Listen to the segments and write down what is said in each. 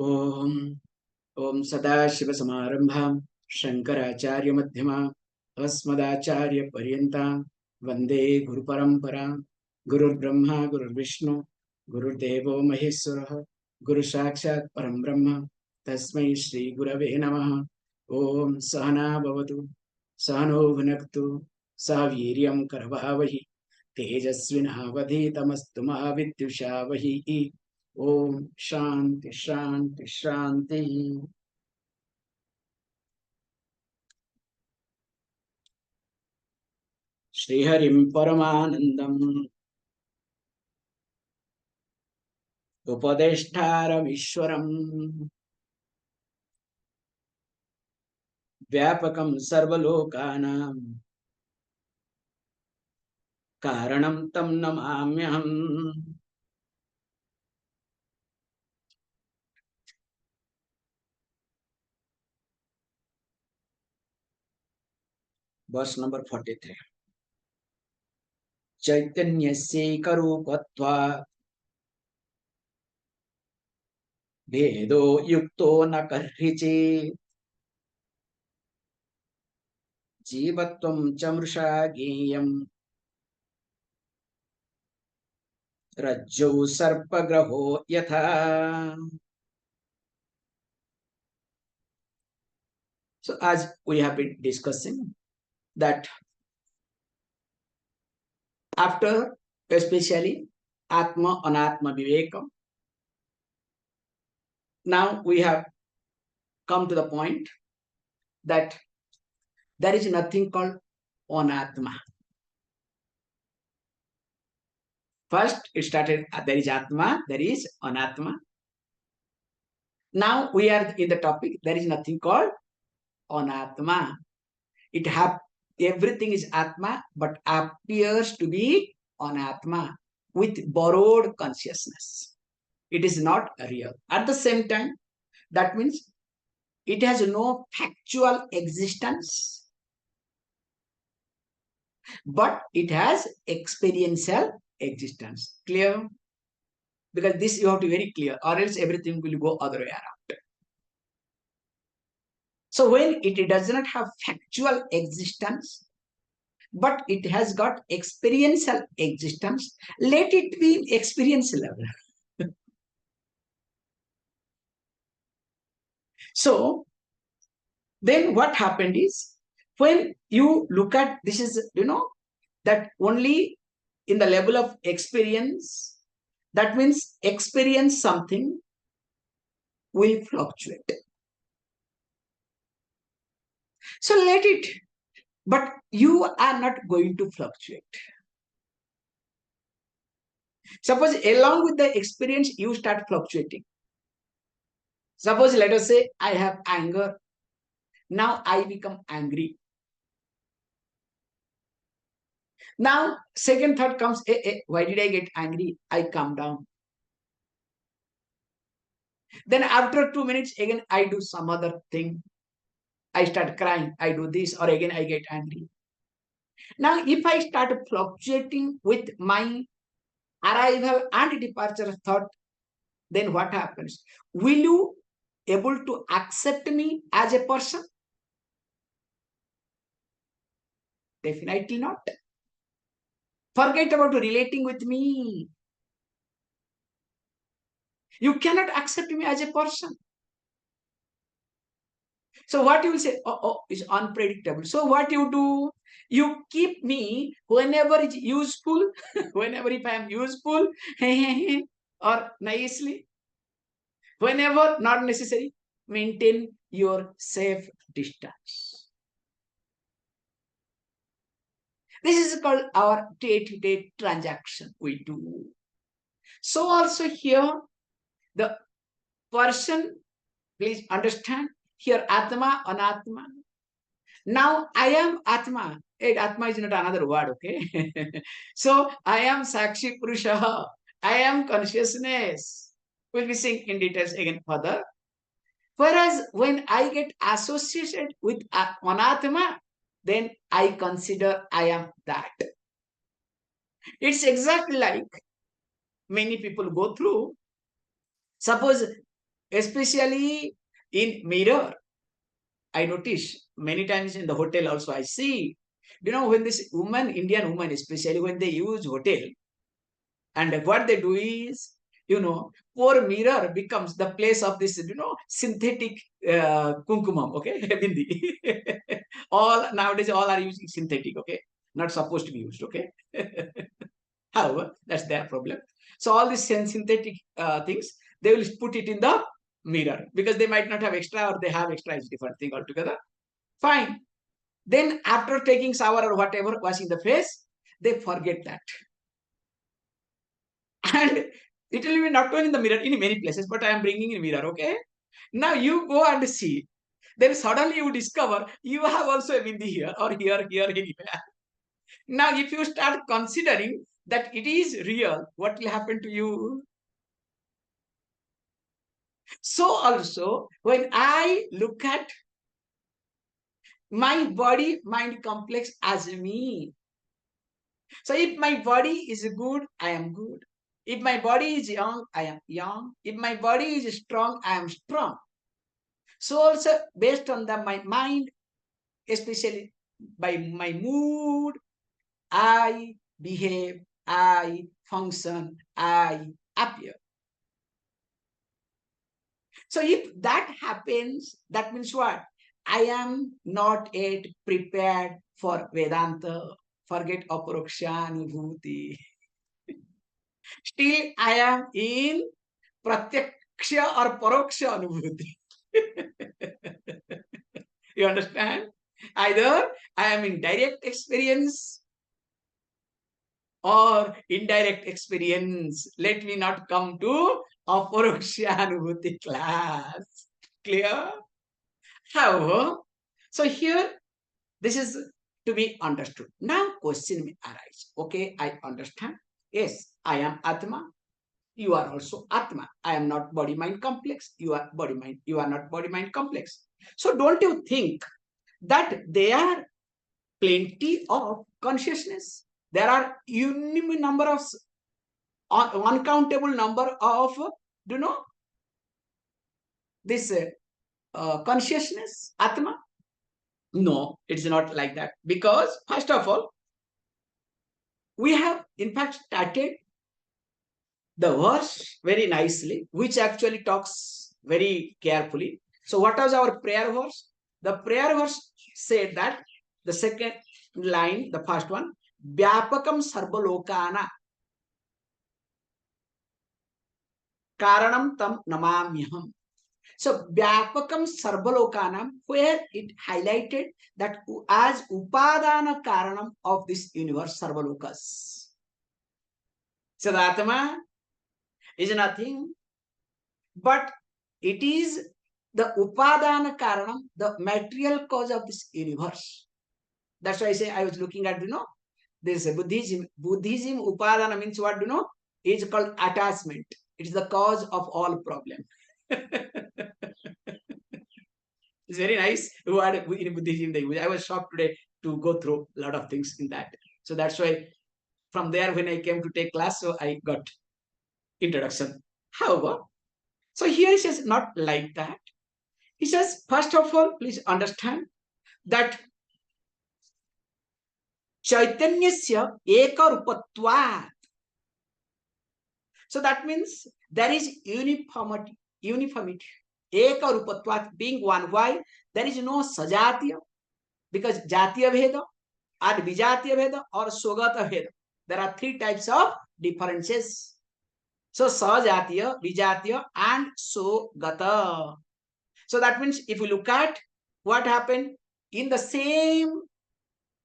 ओम ओम सदाशिवसमारंभां शंकराचार्यमध्यमाम् अस्मदाचार्यपर्यन्तां वन्दे गुरुपरम्परां। गुरुर्ब्रह्मा गुरुर्विष्णु गुरुर्देवो महेश्वरः गुरुसाक्षात् परं ब्रह्म तस्मै श्रीगुरवे नमः। ओम सहना भवतु सहनो भुनक्तु सह वीर्यं करवावहि तेजस्विनावधीतमस्तु मा विद्विषावहि। ओम शांति शांति शांति। श्रीहरिं परमानंदम उपदेष्टारमीश्वरम् व्यापकं सर्वलोकानां कारणं तं नमाम्यहम्। Verse number 43। चैतन्यस्यैकरूपत्वात् भेदो युक्तो न कर्हिचित् जीवत्वं च मृषा ज्ञेयम् रज्जौ सर्पग्रहो यथा। So as we have been discussing that after especially Atma anātman vivekam, now we have come to the point that there is nothing called anātman. First it started there is Atma, there is anātman. Now we are in the topic there is nothing called anātman. It have everything is Atma but appears to be anātman with borrowed consciousness. It is not real. At the same time, that means it has no factual existence, but it has experiential existence. Clear? Because this you have to be very clear, or else everything will go other way around. So when it does not have factual existence, but it has got experiential existence, let it be experience level. So then what happened is, when you look at this is, that only in the level of experience, that means experience something will fluctuate. So let it, but you are not going to fluctuate. Suppose along with the experience, you start fluctuating. Suppose let us say I have anger. Now I become angry. Now second thought comes, why did I get angry? I calm down. Then after 2 minutes, again I do some other thing. I start crying, I do this, or again I get angry. Now if I start fluctuating with my arrival and departure thought, then what happens? Will you able to accept me as a person? Definitely not. Forget about relating with me. You cannot accept me as a person. So what you will say, is unpredictable. So what you do, you keep me whenever it's useful, whenever if I am useful, or nicely, whenever not necessary, maintain your safe distance. This is called our day-to-day transaction we do. So also here, the person, please understand, here Atma, anātman. Now I am Atma. Atma is not another word, okay? So I am Sakshi Purusha. I am consciousness. We'll be seeing in details again further. Whereas when I get associated with anātman, then I consider I am that. It's exactly like many people go through. Suppose especially in mirror. I notice many times in the hotel also I see, when this woman, Indian woman especially, when they use hotel, and what they do is, poor mirror becomes the place of this, synthetic kumkumam, okay? Bindi. All nowadays, all are using synthetic, okay? Not supposed to be used, okay? However, that's their problem. So all these synthetic things, they will put it in the mirror because they might not have extra, or they have extra, is different thing altogether. Fine. Then after taking shower or whatever, washing the face, they forget that. And it will be not only in the mirror, in many places, but I am bringing in mirror, okay? Now you go and see. Then suddenly you discover you have also a bindi here or here, anywhere. Now, if you start considering that it is real, what will happen to you? So also, when I look at my body-mind complex as me, so if my body is good, I am good. If my body is young, I am young. If my body is strong, I am strong. So also based on my mind, especially by my mood, I behave, I function, I appear. So if that happens, that means what? I am not yet prepared for Vedanta. Forget Aparokshanubhuti. Still, I am in pratyaksha or paroksha anubhuti. You understand? Either I am in direct experience or indirect experience. Let me not come to Aparokshanubhuti class. Clear? However, so here, this is to be understood. Now, question may arise. Okay, I understand. Yes, I am Ātman. You are also Ātman. I am not body-mind complex. You are body-mind. You are not body-mind complex. So, don't you think that there are plenty of consciousness? There are innumerable number of uncountable number of, this consciousness, Atma? No, it's not like that. Because, first of all, we have in fact started the verse very nicely, which actually talks very carefully. So, what was our prayer verse? The prayer verse said that the second line, the first one, Vyapakam sarvalokana karanam tam namamyaham. So, Vyapakam sarvalokanam, where it highlighted that as upadana karanam of this universe, sarvalokas. So, the Atma is nothing, but it is the upadana karanam, the material cause of this universe. That's why I say I was looking at, this Buddhism. Buddhism, upadana means what, is called attachment. It is the cause of all problem. It's very nice word in Buddhism. I was shocked today to go through a lot of things in that. So that's why from there, when I came to take class, so I got introduction. However, so here he says not like that. He says, first of all, please understand that caitanyasyaikarūpatvādbhedo. So that means there is uniformity. Ekarūpatvādbhedo, being one. Why? There is no sajatiya, because jatiya bheda, and vijatiya bheda, or swagata bheda. There are three types of differences. So sajatiya, vijatiya, and swagata. So that means if you look at what happened in the same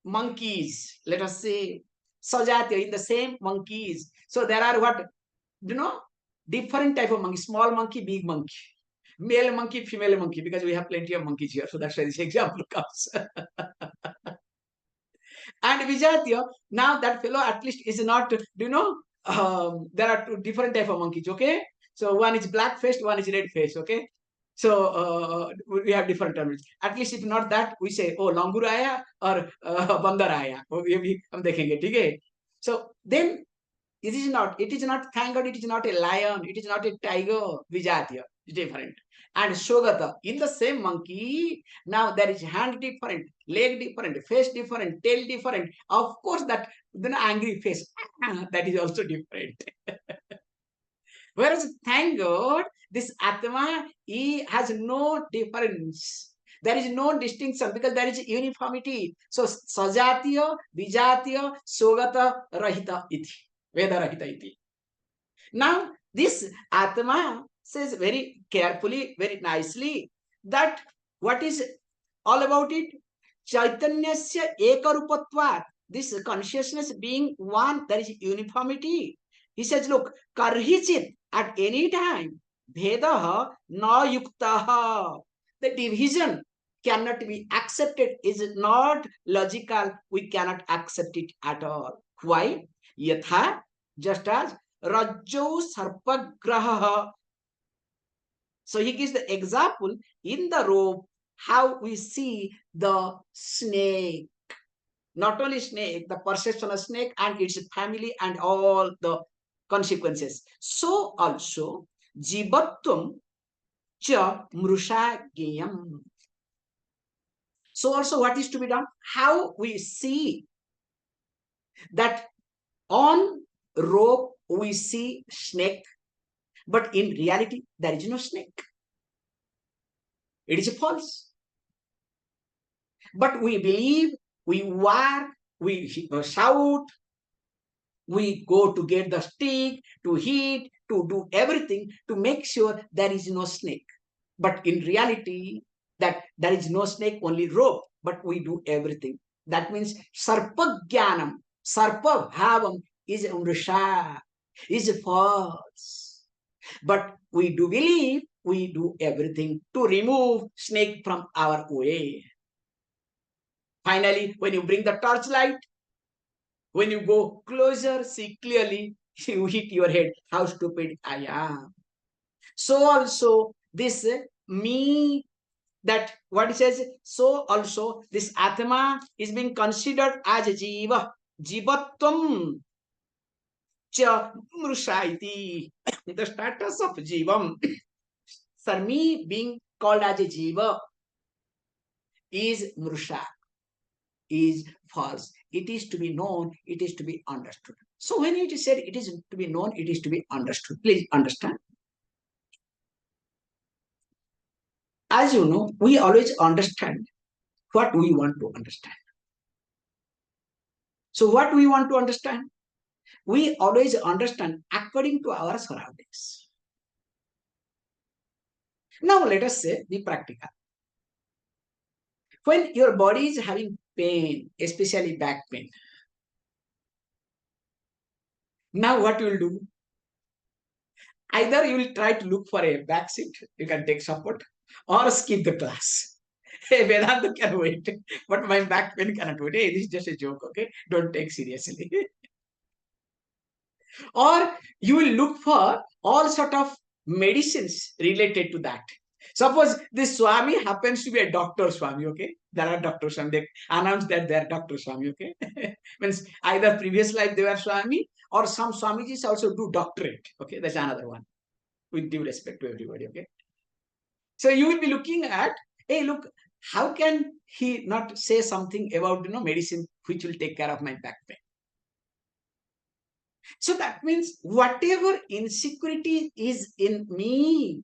monkeys, let us say sajatiya, in the same monkeys. So there are what, different type of monkey, small monkey, big monkey, male monkey, female monkey, because we have plenty of monkeys here. So that's why this example comes. And vijatiya, now that fellow at least is not, there are two different type of monkeys, okay? So one is black faced, one is red faced, okay? So we have different terms. At least if not that, we say, oh, langur aaya or bandar aaya. So then It is not, thank God, it is not a lion, it is not a tiger, vijatya, different. And Shogata, in the same monkey, now there is hand different, leg different, face different, tail different. Of course, that the angry face, that is also different. Whereas, thank God, this Atma, he has no difference. There is no distinction because there is uniformity. So, sajatiya, vijatiya, sogata, rahita iti. Veda rahita iti. Now, this Atma says very carefully, very nicely, that what is all about it? Caitanyasaikarūpatvādbhedo. This consciousness being one, there is uniformity. He says, look, karhicit, at any time, bhedaha na yuktaha. The division cannot be accepted, is not logical. We cannot accept it at all. Why? Yathā, just as rajjau sarpagraho. So he gives the example in the rope, how we see the snake. Not only snake, the perception of snake and its family and all the consequences. So also, jīvatvaṃ cha mṛṣā jñeyaṃ. So also what is to be done? How we see that on rope we see snake, but in reality there is no snake. It is false. But we believe, we work, we shout, we go to get the stick, to hit, to do everything to make sure there is no snake. But in reality, that there is no snake, only rope, but we do everything. That means sarpagraho, sarpabhavam is mṛṣā, is false. But we do believe, we do everything to remove snake from our way. Finally, when you bring the torchlight, when you go closer, see clearly, you hit your head, how stupid I am. So also this me, that what it says, so also this Atma is being considered as a jīva, jīvatvaṃ cha mṛṣā iti. The status of jīvam, for me being called as a jīva, is mṛṣā, is false. It is to be known, it is to be understood. So when it is said it is to be known, it is to be understood. Please understand. As you know, we always understand what we want to understand. So what we want to understand? We always understand according to our surroundings. Now let us say the practical. When your body is having pain, especially back pain, now what you will do? Either you will try to look for a back seat, you can take support, or skip the class. Hey, Vedanta can wait, but my back pain cannot wait. Hey, this is just a joke, okay? Don't take seriously. Or you will look for all sort of medicines related to that. Suppose this Swami happens to be a doctor Swami, okay? There are doctors Swami. They announce that they are Dr. Swami, okay? Means either previous life they were Swami, or some Swamijis also do doctorate, okay? That's another one, with due respect to everybody, okay? So you will be looking at, hey, look, how can he not say something about, medicine which will take care of my back pain? So that means whatever insecurity is in me,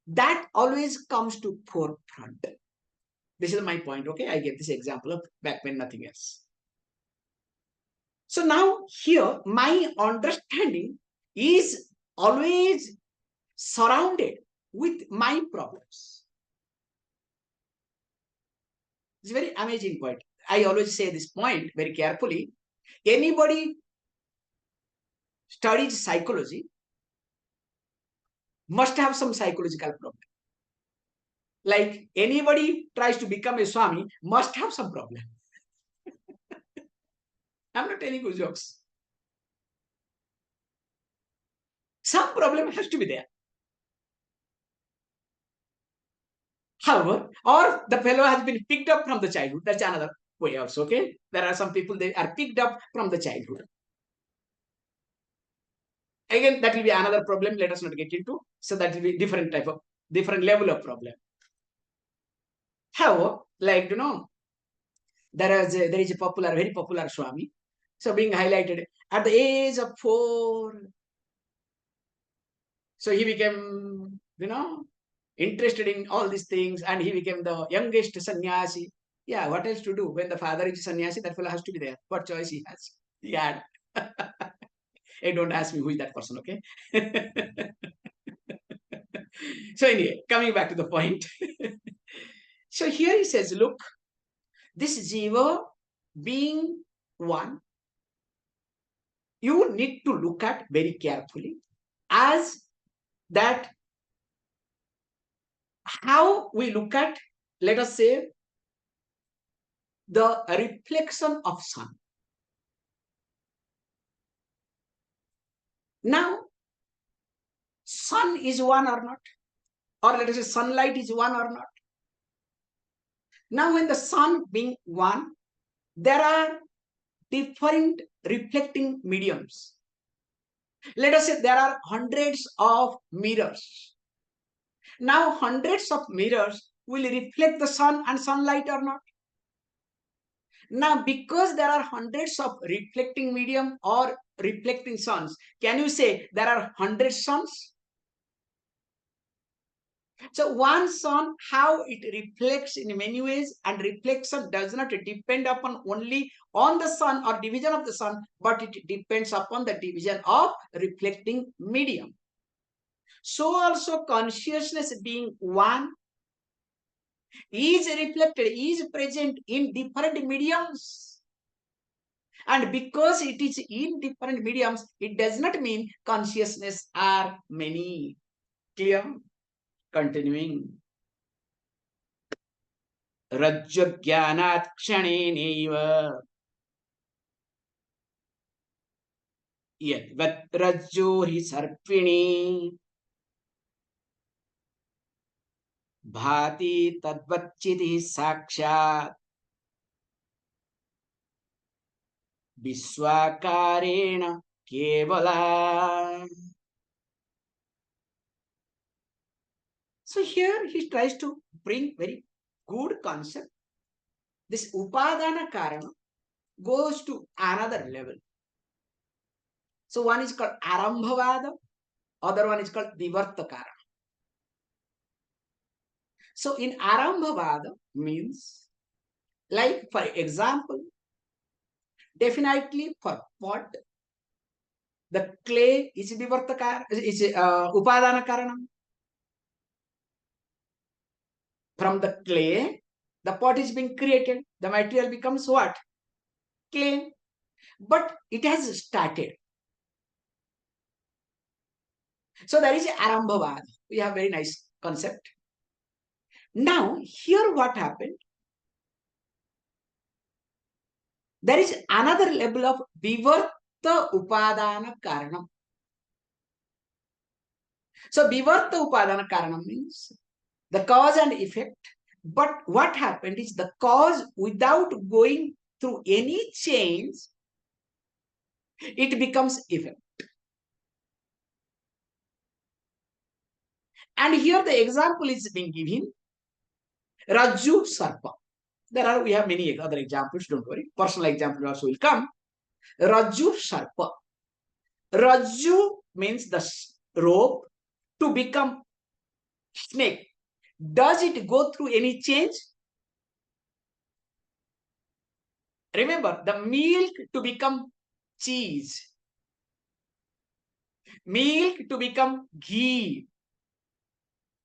that always comes to forefront. This is my point, okay? I gave this example of back pain, nothing else. So now here, my understanding is always surrounded with my problems. It's a very amazing point. I always say this point very carefully. Anybody studies psychology must have some psychological problem. Like anybody tries to become a Swami must have some problem. I'm not telling you jokes. Some problem has to be there. However, or the fellow has been picked up from the childhood. That's another way also, okay? There are some people, they are picked up from the childhood. Again, that will be another problem. Let us not get into. So that will be different level of problem. How, like, there is a very popular Swami. So being highlighted at the age of 4. So he became, interested in all these things, and he became the youngest sannyasi. Yeah, what else to do? When the father is sannyasi, that fellow has to be there. What choice he has? He had. Hey, don't ask me who is that person, okay? So anyway, coming back to the point. So here he says, look, this jīva being one, you need to look at very carefully as that how we look at, let us say, the reflection of sun. Now, sun is one or not? Or let us say sunlight is one or not? Now, when the sun being one, there are different reflecting mediums. Let us say there are hundreds of mirrors. Now, hundreds of mirrors will reflect the sun and sunlight or not? Now, because there are hundreds of reflecting medium or reflecting suns, can you say there are 100 suns? So one sun, how it reflects in many ways, and reflection does not depend upon only on the sun or division of the sun, but it depends upon the division of reflecting medium. So also consciousness being one is reflected, is present in different mediums. And because it is in different mediums, it does not mean consciousness are many. Clear? Continuing. Rajjau kshanenaiva yadvat rajjau hi sarpini bhati tadvachiti sakshat vishvakarena kevala. So here he tries to bring very good concept. This upadana karana goes to another level. So one is called arambhavada, other one is called vivartakara. So in arambhavada means, like for example, definitely for pot, the clay is vivartakara, is upadana karanam. From the clay, the pot is being created. The material becomes what? Clay. But it has started. So there is arambhavada. We have very nice concept. Now, here what happened? There is another level of vivarta upadana karanam. So vivarta upadana karanam means the cause and effect. But what happened is the cause, without going through any change, it becomes effect. And here the example is being given. Rajjau sarpa. We have many other examples, don't worry. Personal example also will come. Rajjau sarpa. Rajjau means the rope to become snake. Does it go through any change? Remember, the milk to become cheese. Milk to become ghee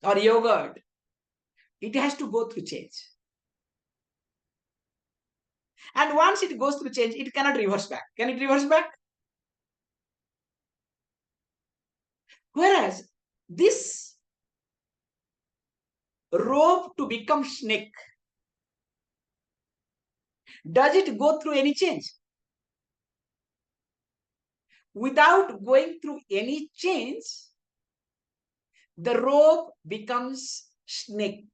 or yogurt. It has to go through change. And once it goes through change, it cannot reverse back. Can it reverse back? Whereas this rope to become snake, does it go through any change? Without going through any change, the rope becomes snake.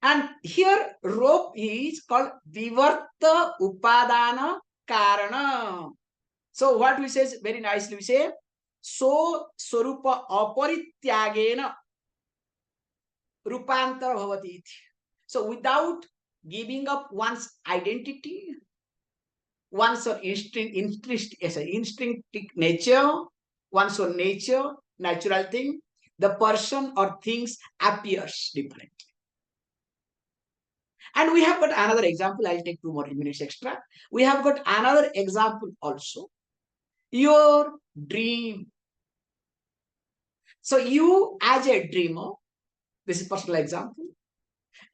And here rope is called vivarta upadana karana. So what we say is very nicely, we say so swarupa aparityagena rupantara bhavati. So without giving up one's identity, one's instinctive nature, one's own nature, natural thing, the person or things appears different. And we have got another example. I'll take 2 more minutes extra. We have got another example also. Your dream. So you as a dreamer, this is personal example.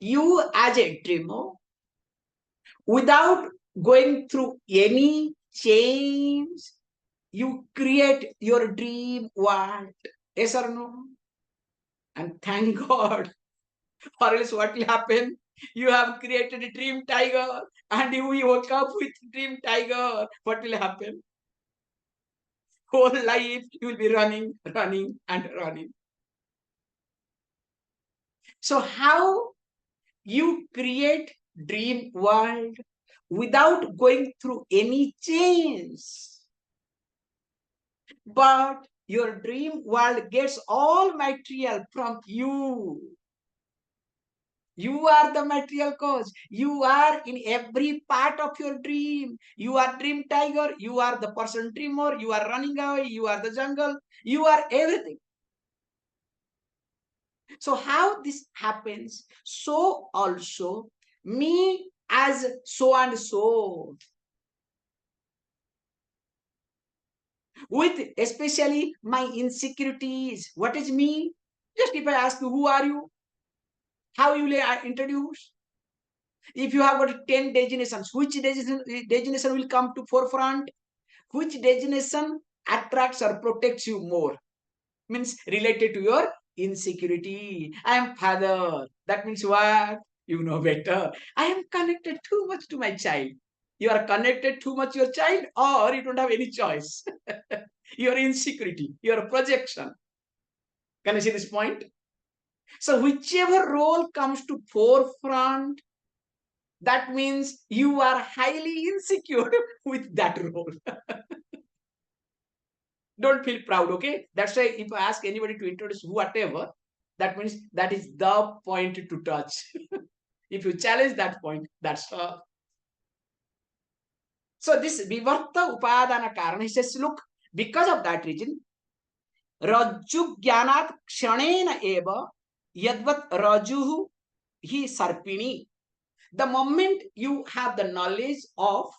You as a dreamer, without going through any change, you create your dream world. Yes or no? And thank God. Or else what will happen? You have created a dream tiger and you woke up with dream tiger. What will happen? Whole life you will be running, running and running. So how you create dream world without going through any change? But your dream world gets all material from you. You are the material cause. You are in every part of your dream. You are dream tiger. You are the person dreamer. You are running away. You are the jungle. You are everything. So how this happens? So also me as so and so. With especially my insecurities. What is me? Just if I ask you, who are you? How you will introduce? If you have got 10 designations, which designation will come to forefront? Which designation attracts or protects you more? Means related to your insecurity. I am father. That means what? You know better. I am connected too much to my child. You are connected too much to your child, or you don't have any choice. Your insecurity, your projection. Can you see this point? So whichever role comes to forefront, that means you are highly insecure with that role. Don't feel proud, okay? That's why if I ask anybody to introduce whatever, that means that is the point to touch. If you challenge that point, that's all. So this vivarta upadana karana, he says, look, because of that reason, rajju jnanat kshanena eva yadvat rajuhu hi sarpini. The moment you have the knowledge of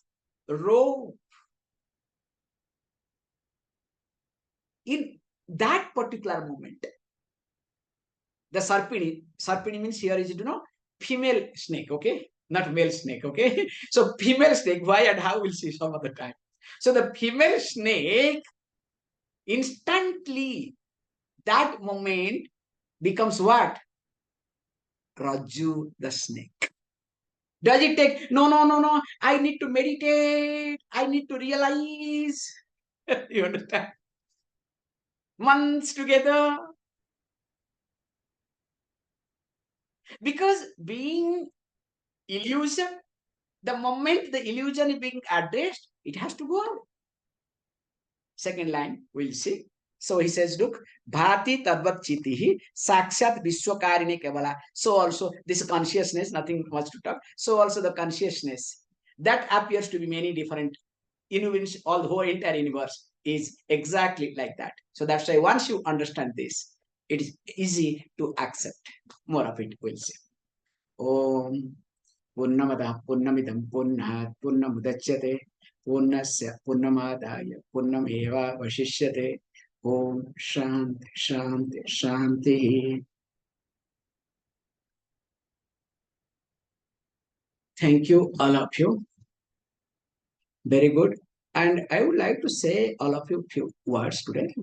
rope, in that particular moment, the sarpini means here is, female snake, okay? Not male snake, okay? So female snake, why and how we'll see some other time. So the female snake, instantly, that moment becomes what? Rajju, the snake. Does it take, no, I need to meditate, I need to realize. You understand? Months together. Because being illusion, the moment the illusion is being addressed, it has to go out. Second line, we'll see. So he says, look, bhati tadvat chitihi sakshat vishwakarine kevala. So also this consciousness, nothing much to talk. So also the consciousness that appears to be many different universe, all the whole entire universe is exactly like that. So that's why once you understand this, it is easy to accept. More of it we'll see. Om Purnamada Purnamidam Purnat Purnamudachyate Purnasya Purnamadaya Purnameva Vashishyate. Om Shanti Shanti Shanti. Thank you, all of you. Very good. And I would like to say all of you few words today. Just